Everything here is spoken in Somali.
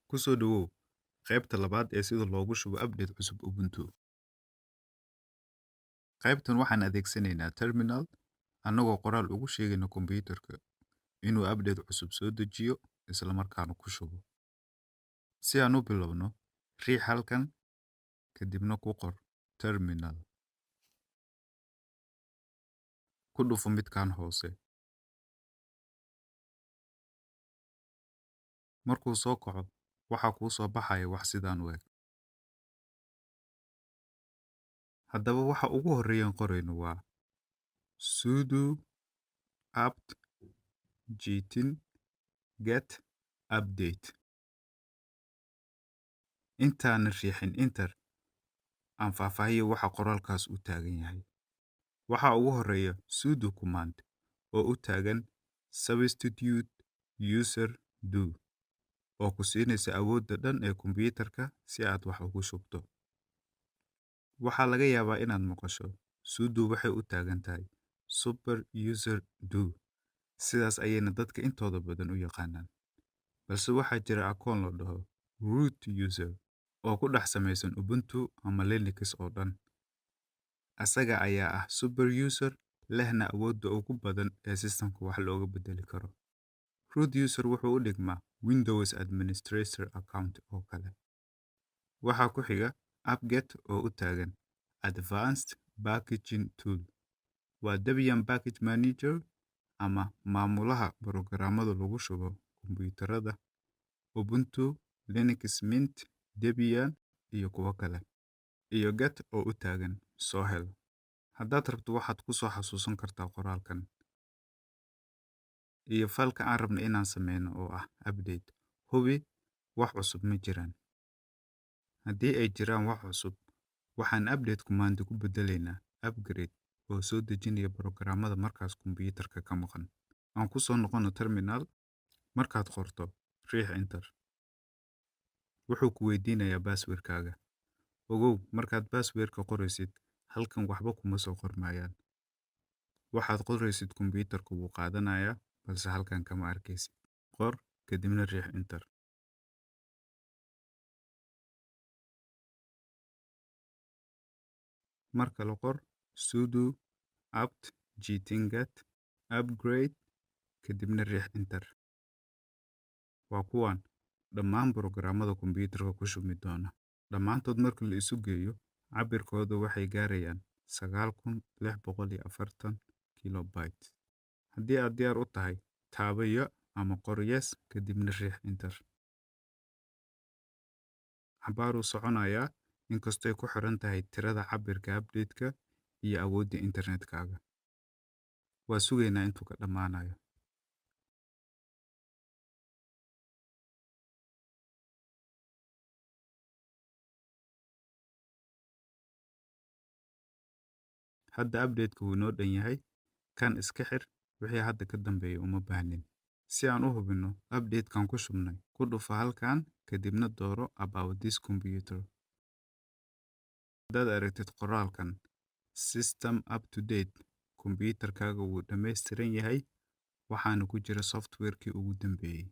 Ku soo dhawow qaybta labaad ee sida loogu shubo update cusub Ubuntu. Qaybtan waxaan adeegsanaynaa terminal annagoo qoraal ugu sheegayna kombiyuutarka inuu update cusub soo dejiyo isla markaana ku shubo. Si aan u bilowno, riix halkan kadibna ku qor terminal. Ku dhufo midkaan hoose. Markuu soo kaco, waxaa kuu soo baxaya wax sidaan u eg. Haddaba waxa ugu horreeyaan qorayno waa sudo apt jitin get update. Intaan riixin enter aan faahfaahiyo waxa qoraalkaas u taagan yahay. Waxa ugu horreeya sudo command oo u taagan substitute user do oo ku siinaysa awoodda dhan ee kombiyuutarka si aad wax ugu shubto. Waxaa laga yaabaa inaad maqasho sudo waxay u taagan tahay super user do. Sidaas ayayna dadka intooda badan u yaqaanaan. Balse waxaa jira akoon la dhaho root user oo ku dhex samaysan Ubuntu ama Linux oo dhan. Asaga ayaa ah super user lehna awoodda ugu badan ee systemka wax looga bedeli karo. Root user wuxuu u dhigmaa Windows Administrator account oo kale. Waxaa ku xiga apt-get oo u taagan Advanced Packaging Tool. Waa Debian Package Manager ama maamulaha borograamada lagu shubo kombiyuutarada Ubuntu, Linux Mint, Debian iyo kuwo kale. Iyo get oo u taagan soo hel. Haddaad rabto waxaad ku soo xasuusan kartaa qoraalkan. Iyo falka aan rabno inaan sameyno oo ah update. Hubi wax cusub ma jiraan. Haddii ay jiraan wax cusub, waxaan update command ku bedelaynaa upgrade oo soo dejinaya borograamada markaas kombiyuutarka ka maqan. Aan ku soo noqono terminal. Markaad qorto, riix enter. Wuxuu ku weydiinayaa password-kaaga. Ogow, markaad password-ka qoraysid, halkan waxba kuma soo qormayaan. Waxaad qoraysid kombiyuutarka wuu qaadanayaa, balse halkan kama arkaysid. Qor, kadibna riix enter. Marka la qor sudo apt jitin get upgrade kadibna riix enter. Waa kuwan dhammaan borograamada kombiyuutarka ku shubmi doona. Dhammaantood marka la isu geeyo, cabirkooda waxay gaarayaan 9640 kilobyte. Haddii aad diyaar u tahay, taabo ya ama qor yes kadibna riix enter. Xabaaru soconayaa inkastoo ay ku xiran tahay tirada cabirka update-ka iyo awoodda internet-kaaga. Waa sugaynaa intuu ka dhammaanayo. Hadda update-ku wuu noo dhan yahay. Kan iska xir wixii hadda ka dambeeya uma baahnin. Si aan u hubinno update-kan ku shubnay, ku dhufo halkan kadibna dooro about this computer. Haddaad aragtid qoraalkan system up to date, kombiyuutarkaaga wuu dhammaystiran yahay waxaana ku jira software-kii ugu dambeeyay.